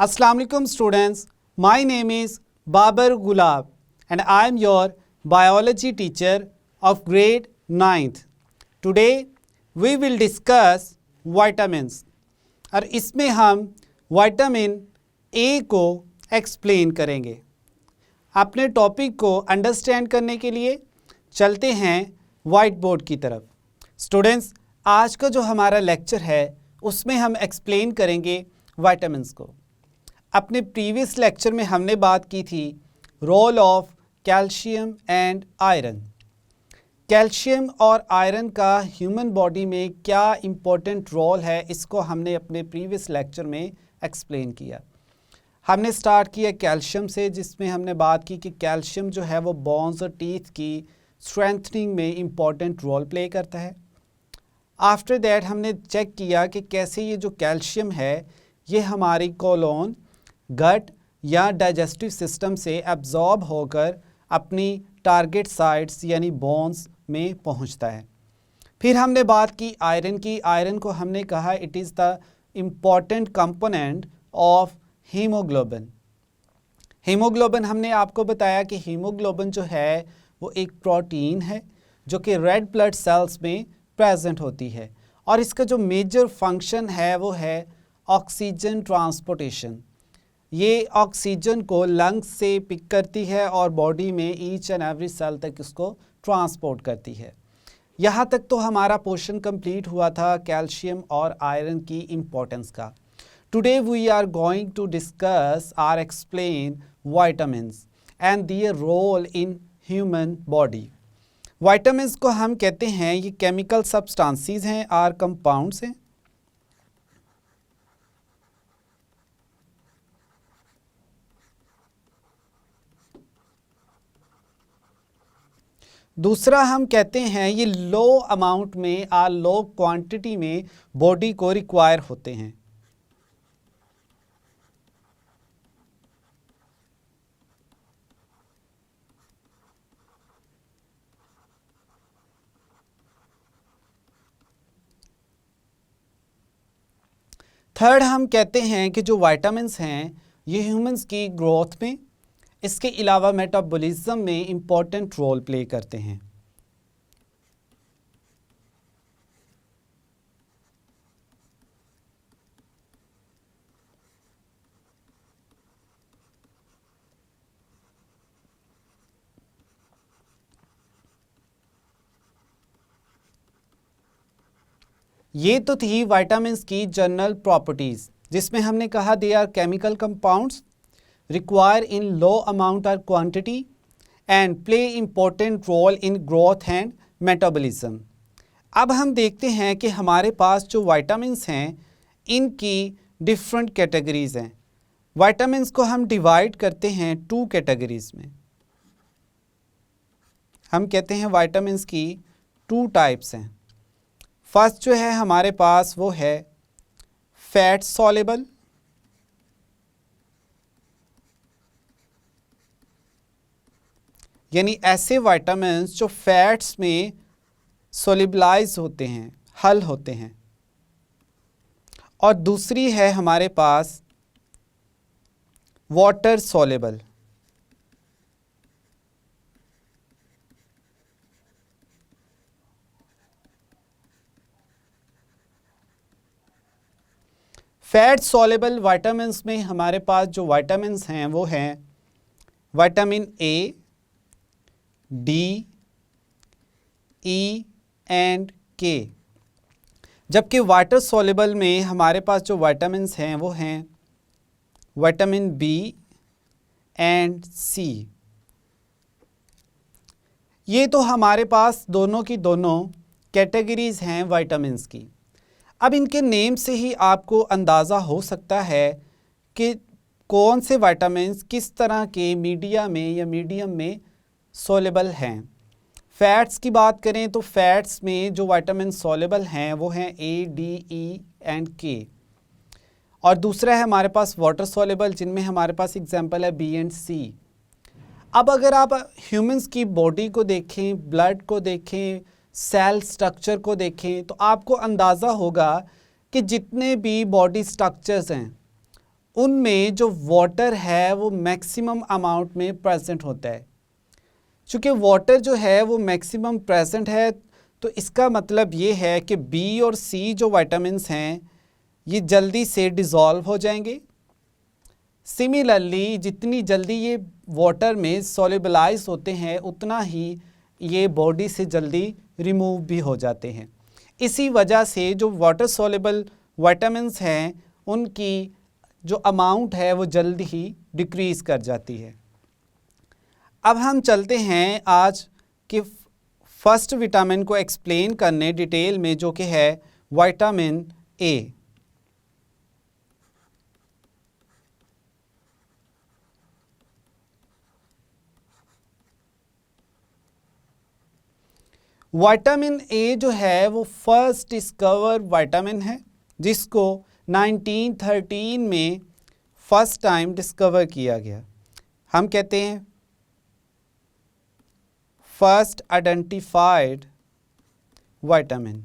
Assalamu alaikum students, my name is Babar Gulab and I am your biology teacher of grade 9th. Today we will discuss vitamins और इसमें हम vitamin A को explain करेंगे। अपने topic को understand करने के लिए चलते हैं वाइट बोर्ड की तरफ। स्टूडेंट्स, आज का जो हमारा लेक्चर है उसमें हम एक्सप्लेन करेंगे विटामिन्स को। अपने प्रीवियस लेक्चर में हमने बात की थी role of calcium and iron. Calcium और आयरन का ह्यूमन बॉडी में क्या इम्पोर्टेंट रोल है, इसको हमने अपने प्रीवियस लेक्चर में एक्सप्लेन किया। हमने स्टार्ट किया कैल्शियम से, जिसमें हमने बात की कि कैल्शियम जो है वो बोन्स और टीथ की स्ट्रेंथनिंग में इम्पॉर्टेंट रोल प्ले करता है। आफ्टर दैट हमने चेक किया कि कैसे ये जो कैल्शियम है ये हमारी कोलोन, गट या डाइजेस्टिव सिस्टम से एब्जॉर्ब होकर अपनी टारगेट साइट्स यानी बोन्स में पहुंचता है। फिर हमने बात की आयरन की। आयरन को हमने कहा it is the important component of haemoglobin. Haemoglobin हमने आपको बताया कि हीमोग्लोबिन जो है वो एक प्रोटीन है जो कि रेड ब्लड सेल्स में प्रेजेंट होती है और इसका जो मेजर फंक्शन है वो है ऑक्सीजन ट्रांसपोर्टेशन। ये ऑक्सीजन को लंग्स से पिक करती है और बॉडी में ईच एंड एवरी सेल तक इसको ट्रांसपोर्ट करती है। यहाँ तक तो हमारा पोर्शन कंप्लीट हुआ था कैल्शियम और आयरन की इम्पोर्टेंस का। Today we are going to discuss or explain vitamins and their role in human body. Vitamins को हम कहते हैं ये केमिकल सब्सटेंसेस हैं, आर कंपाउंड्स हैं। दूसरा हम कहते हैं ये लो अमाउंट में और लो क्वांटिटी में बॉडी को रिक्वायर होते हैं। थर्ड हम कहते हैं कि जो विटामिन्स हैं ये ह्यूमंस की ग्रोथ में, इसके अलावा मेटाबॉलिज्म में इम्पॉर्टेंट रोल प्ले करते हैं। ये तो थी विटामिन्स की जनरल प्रॉपर्टीज, जिसमें हमने कहा they are chemical compounds require in low amount or quantity and play important role in growth and metabolism। अब हम देखते हैं कि हमारे पास जो विटामिन्स हैं इनकी डिफरेंट कैटेगरीज हैं। विटामिन्स को हम डिवाइड करते हैं टू कैटेगरीज में। हम कहते हैं विटामिन्स की टू टाइप्स हैं। फर्स्ट जो है हमारे पास वो है फैट सॉल्युबल, यानी ऐसे विटामिन्स जो फैट्स में सोलिबलाइज होते हैं, हल होते हैं। और दूसरी है हमारे पास water soluble. Fat soluble vitamins में हमारे पास जो विटामिन्स हैं वो हैं vitamin A, D, E and K. जबकि वाटर सॉल्युबल में हमारे पास जो विटामिन्स हैं वो हैं विटामिन बी एंड सी। ये तो हमारे पास दोनों की दोनों कैटेगरीज हैं विटामिन्स की। अब इनके नेम से ही आपको अंदाज़ा हो सकता है कि कौन से विटामिन्स किस तरह के मीडिया में या मीडियम में सॉल्युबल हैं। फैट्स की बात करें तो फैट्स में जो विटामिन सॉल्युबल हैं वो हैं ए, डी, ई एंड के। और दूसरा है हमारे पास वाटर सॉल्युबल, जिनमें हमारे पास एग्जांपल है बी एंड सी। अब अगर आप ह्यूमंस की बॉडी को देखें, ब्लड को देखें, सेल स्ट्रक्चर को देखें, तो आपको अंदाज़ा होगा कि जितने भी बॉडी स्ट्रक्चर्स हैं उनमें जो वाटर है वो मैक्सिमम अमाउंट में प्रेजेंट होता है। चूँकि वाटर जो है वो मैक्सिमम प्रेजेंट है, तो इसका मतलब ये है कि बी और सी जो विटामिन्स हैं ये जल्दी से डिज़ोल्व हो जाएंगे। सिमिलरली जितनी जल्दी ये वाटर में सॉल्युबलाइज होते हैं उतना ही ये बॉडी से जल्दी रिमूव भी हो जाते हैं। इसी वजह से जो वाटर सॉल्युबल विटामिन्स हैं उनकी जो अमाउंट है वो जल्दी ही डिक्रीज़ कर जाती है। अब हम चलते हैं आज के फर्स्ट विटामिन को एक्सप्लेन करने डिटेल में, जो कि है विटामिन ए। विटामिन ए जो है वो फर्स्ट डिस्कवर विटामिन है, जिसको 1913 में फर्स्ट टाइम डिस्कवर किया गया। हम कहते हैं फर्स्ट आइडेंटिफाइड विटामिन।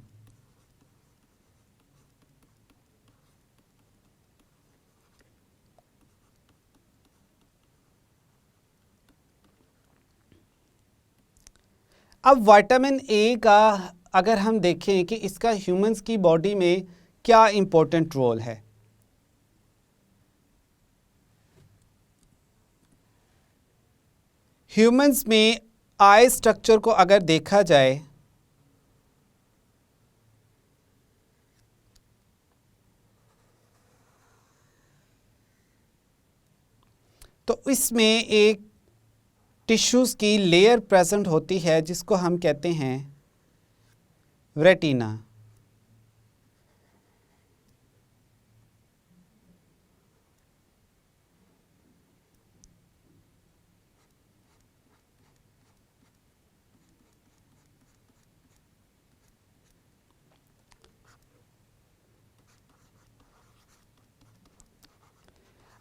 अब विटामिन ए का अगर हम देखें कि इसका ह्यूमंस की बॉडी में क्या इम्पोर्टेंट रोल है। ह्यूमंस में आई स्ट्रक्चर को अगर देखा जाए तो इसमें एक टिश्यूज़ की लेयर प्रेजेंट होती है जिसको हम कहते हैं रेटिना।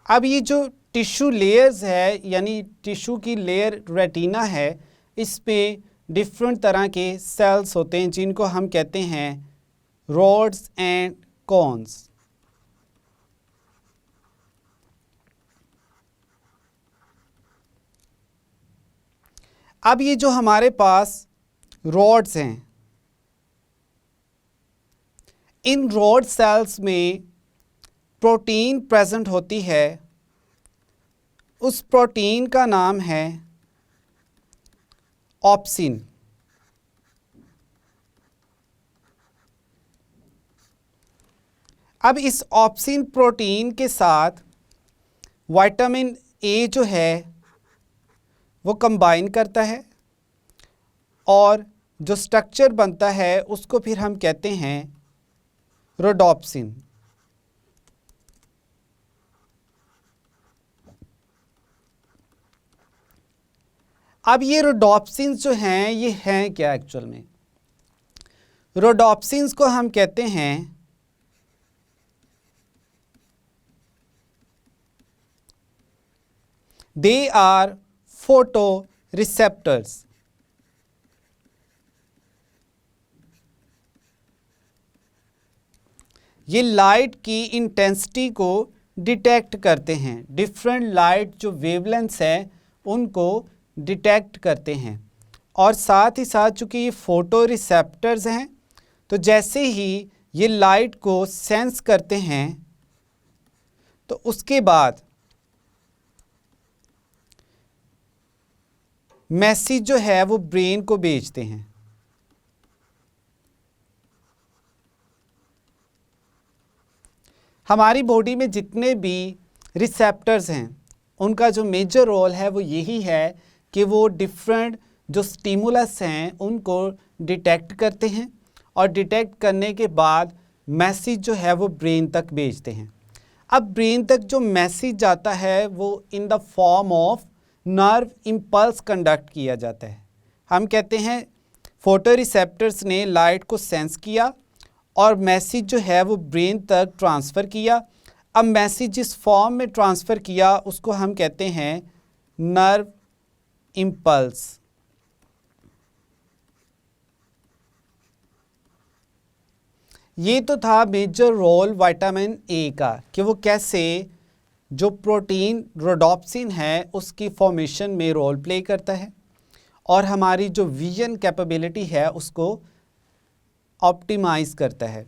अब ये जो टिश्यू लेयर्स है यानी टिश्यू की लेयर रेटिना है, इस पे डिफरेंट तरह के सेल्स होते हैं जिनको हम कहते हैं रोड्स एंड कोन्स। अब ये जो हमारे पास रोड्स हैं, इन रोड सेल्स में प्रोटीन प्रेजेंट होती है। उस प्रोटीन का नाम है ऑप्सिन। अब इस ऑप्सिन प्रोटीन के साथ विटामिन ए जो है वो कंबाइन करता है और जो स्ट्रक्चर बनता है उसको फिर हम कहते हैं रोडोप्सिन। अब ये रोडोप्सिन्स जो हैं ये हैं क्या एक्चुअल में? रोडोप्सिन्स को हम कहते हैं दे आर फोटो रिसेप्टर्स। ये लाइट की इंटेंसिटी को डिटेक्ट करते हैं। डिफरेंट लाइट जो वेवलेंथ्स हैं उनको डिटेक्ट करते हैं और साथ ही साथ चूँकि ये फोटो रिसेप्टर्स हैं तो जैसे ही ये लाइट को सेंस करते हैं तो उसके बाद मैसेज जो है वो ब्रेन को भेजते हैं। हमारी बॉडी में जितने भी रिसेप्टर्स हैं उनका जो मेजर रोल है वो यही है कि वो डिफरेंट जो स्टिमुलस हैं उनको डिटेक्ट करते हैं और डिटेक्ट करने के बाद मैसेज जो है वो ब्रेन तक भेजते हैं। अब ब्रेन तक जो मैसेज जाता है वो in the form of nerve impulse conduct किया जाता है। हम कहते हैं फोटो रिसेप्टर्स ने लाइट को सेंस किया और मैसेज जो है वो ब्रेन तक ट्रांसफ़र किया। अब मैसेज जिस फॉर्म में ट्रांसफ़र किया उसको हम कहते हैं नर्व इम्पल्स। ये तो था मेजर रोल विटामिन ए का कि वो कैसे जो प्रोटीन रोडोप्सिन है उसकी फॉर्मेशन में रोल प्ले करता है और हमारी जो विजन कैपेबिलिटी है उसको ऑप्टिमाइज करता है।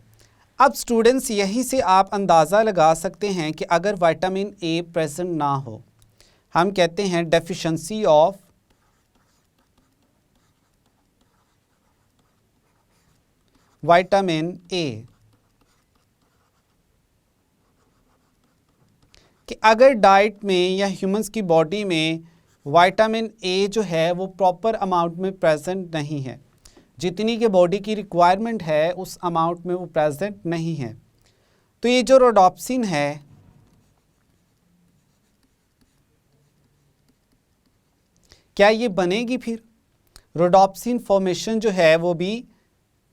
अब स्टूडेंट्स यहीं से आप अंदाज़ा लगा सकते हैं कि अगर विटामिन ए प्रेजेंट ना हो, हम कहते हैं डेफिशिएंसी ऑफ विटामिन ए, कि अगर डाइट में या ह्यूमंस की बॉडी में विटामिन ए जो है वो प्रॉपर अमाउंट में प्रेजेंट नहीं है, जितनी के बॉडी की रिक्वायरमेंट है उस अमाउंट में वो प्रेजेंट नहीं है, तो ये जो रोडोप्सिन है क्या ये बनेगी? फिर रोडोप्सिन फॉर्मेशन जो है वो भी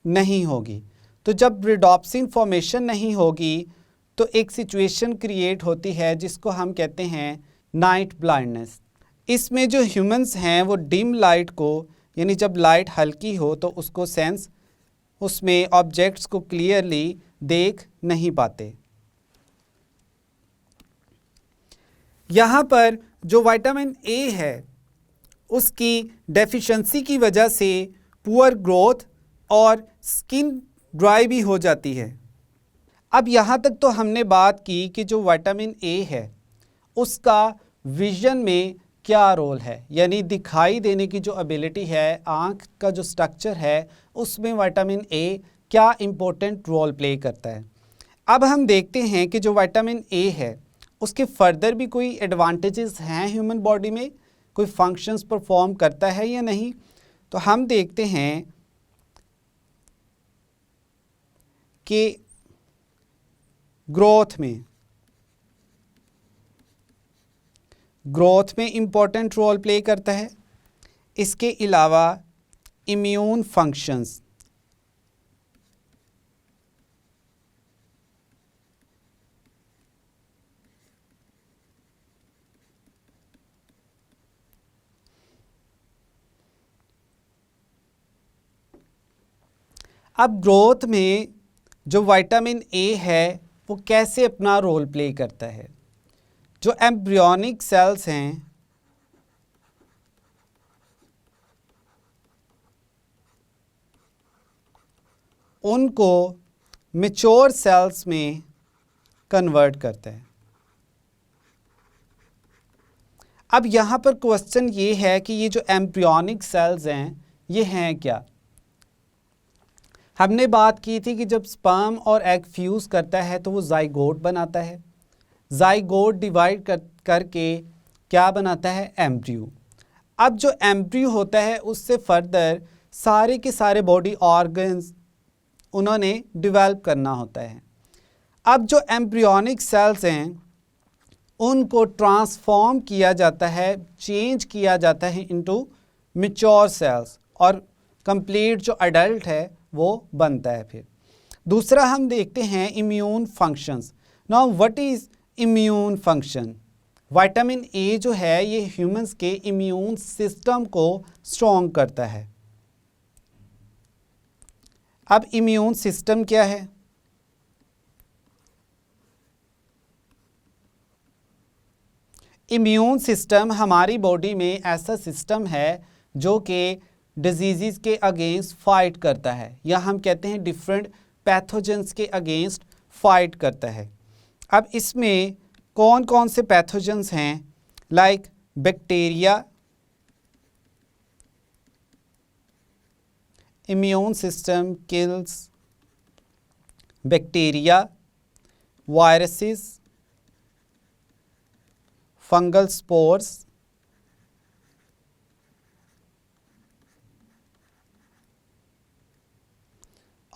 नहीं होगी। तो जब रोडोप्सिन फॉर्मेशन नहीं होगी तो एक सिचुएशन क्रिएट होती है जिसको हम कहते हैं नाइट ब्लाइंडनेस। इसमें जो ह्यूमंस हैं वो डिम लाइट को, यानी जब लाइट हल्की हो तो उसको सेंस, उसमें ऑब्जेक्ट्स को क्लियरली देख नहीं पाते। यहाँ पर जो विटामिन ए है उसकी डेफिशिएंसी की वजह से पुअर ग्रोथ और स्किन ड्राई भी हो जाती है। अब यहाँ तक तो हमने बात की कि जो विटामिन ए है उसका विजन में क्या रोल है, यानी दिखाई देने की जो एबिलिटी है, आँख का जो स्ट्रक्चर है उसमें विटामिन ए क्या इम्पोर्टेंट रोल प्ले करता है। अब हम देखते हैं कि जो विटामिन ए है उसके फर्दर भी कोई एडवांटेजेस हैं ह्यूमन बॉडी में, कोई फंक्शंस परफॉर्म करता है या नहीं। तो हम देखते हैं कि ग्रोथ में इम्पोर्टेंट रोल प्ले करता है। इसके अलावा इम्यून फंक्शंस, अब ग्रोथ में जो विटामिन ए है वो कैसे अपना रोल प्ले करता है। जो एम्ब्रियोनिक सेल्स हैं उनको मैच्योर सेल्स में कन्वर्ट करता है। अब यहाँ पर क्वेश्चन ये है कि ये जो एम्ब्रियोनिक सेल्स हैं ये हैं क्या। हमने बात की थी कि जब स्पर्म और एग फ्यूज़ करता है तो वो जाइगोट बनाता है, जाइगोट डिवाइड करके क्या बनाता है, एम्ब्रियो। अब जो एम्ब्रियो होता है उससे फर्दर सारे के सारे बॉडी ऑर्गन्स उन्होंने डेवलप करना होता है। अब जो एम्ब्रियोनिक सेल्स हैं उनको ट्रांसफॉर्म किया जाता है, चेंज किया जाता है इनटू मैच्योर सेल्स और कंप्लीट जो अडल्ट है वो बनता है। फिर दूसरा हम देखते हैं immune functions. Now what is immune function? Vitamin A जो है ये ह्यूमंस के इम्यून सिस्टम को स्ट्रॉन्ग करता है। अब इम्यून सिस्टम क्या है? इम्यून सिस्टम हमारी बॉडी में ऐसा सिस्टम है जो कि डिजीज़ के अगेंस्ट फाइट करता है, या हम कहते हैं डिफरेंट पैथोजेंस के अगेंस्ट फाइट करता है। अब इसमें कौन कौन से पैथोजेंस हैं? Like bacteria, immune system kills bacteria, viruses, fungal spores,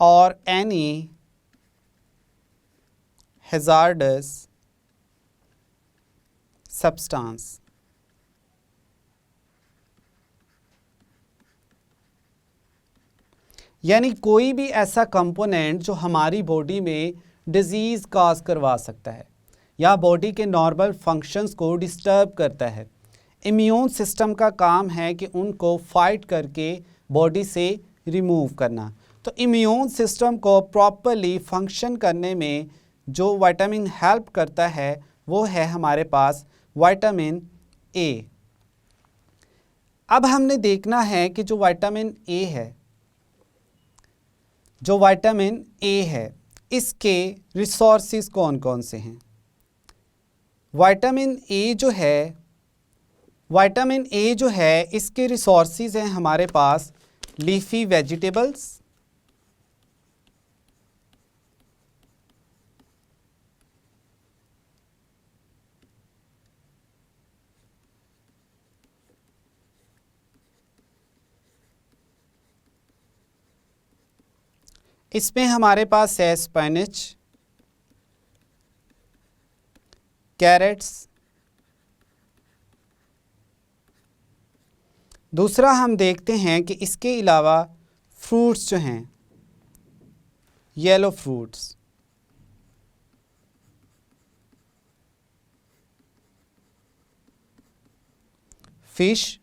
or any hazardous substance। यानी कोई भी ऐसा कंपोनेंट जो हमारी बॉडी में डिजीज़ काज करवा सकता है या बॉडी के नॉर्मल फंक्शंस को डिस्टर्ब करता है। इम्यून सिस्टम का काम है कि उनको फाइट करके बॉडी से रिमूव करना। तो इम्यून सिस्टम को प्रॉपरली फंक्शन करने में जो विटामिन हेल्प करता है वो है हमारे पास विटामिन ए। अब हमने देखना है कि जो विटामिन ए है, इसके रिसोर्सेज कौन कौन से हैं। विटामिन ए जो है इसके रिसोर्सेज हैं हमारे पास लीफी वेजिटेबल्स, इसमें हमारे पास है स्पिनच, कैरेट्स। दूसरा हम देखते हैं कि इसके अलावा फ्रूट्स जो हैं, yellow fruits, fish,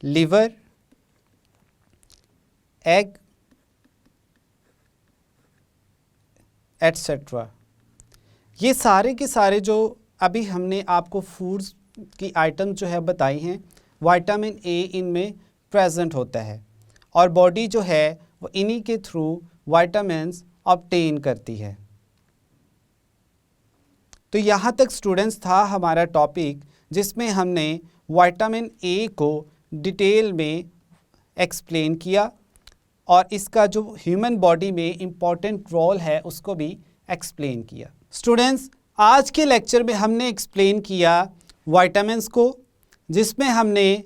liver, egg etcetera. ये सारे के सारे जो अभी हमने आपको फूड्स की आइटम जो है बताई हैं, विटामिन ए इनमें प्रेजेंट होता है और बॉडी जो है वो इन्हीं के थ्रू विटामिन्स ऑब्टेन करती है। तो यहाँ तक स्टूडेंट्स था हमारा टॉपिक, जिसमें हमने विटामिन ए को डिटेल में एक्सप्लेन किया और इसका जो ह्यूमन बॉडी में इम्पॉर्टेंट रोल है उसको भी एक्सप्लेन किया। स्टूडेंट्स, आज के लेक्चर में हमने एक्सप्लेन किया विटामिन्स को, जिसमें हमने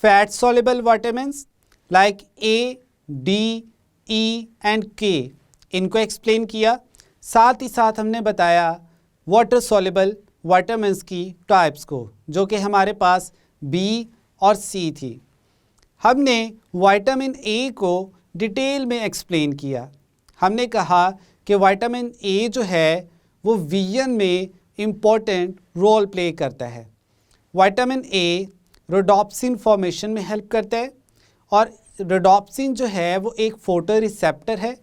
fat soluble vitamins like a, D, E and के इनको एक्सप्लेन किया। साथ ही साथ हमने बताया वाटर सॉल्युबल विटामिन्स की टाइप्स को, जो कि हमारे पास बी और सी थी। हमने विटामिन ए को डिटेल में एक्सप्लेन किया। हमने कहा कि विटामिन ए जो है वो विजन में इम्पॉर्टेंट रोल प्ले करता है। विटामिन ए रोडोप्सिन फॉर्मेशन में हेल्प करता है और रोडोप्सिन जो है वो एक फोटो रिसेप्टर है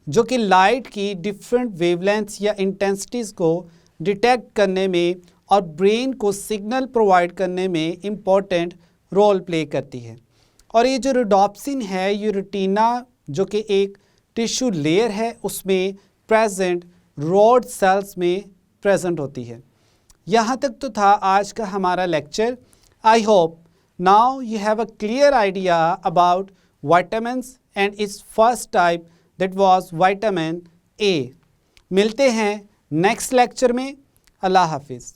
जो कि लाइट की डिफरेंट वेवलेंथ्स या इंटेंसिटीज़ को डिटेक्ट करने में और ब्रेन को सिग्नल प्रोवाइड करने में इम्पॉर्टेंट रोल प्ले करती है। और ये जो रोडोप्सिन है, ये रेटिना जो कि एक टिश्यू लेयर है उसमें प्रेजेंट रॉड सेल्स में प्रेजेंट होती है। यहाँ तक तो था आज का हमारा lecture. I hope now you have a clear idea about vitamins and it's first type that was vitamin A. मिलते हैं नेक्स्ट लेक्चर में। अल्लाह हाफिज़।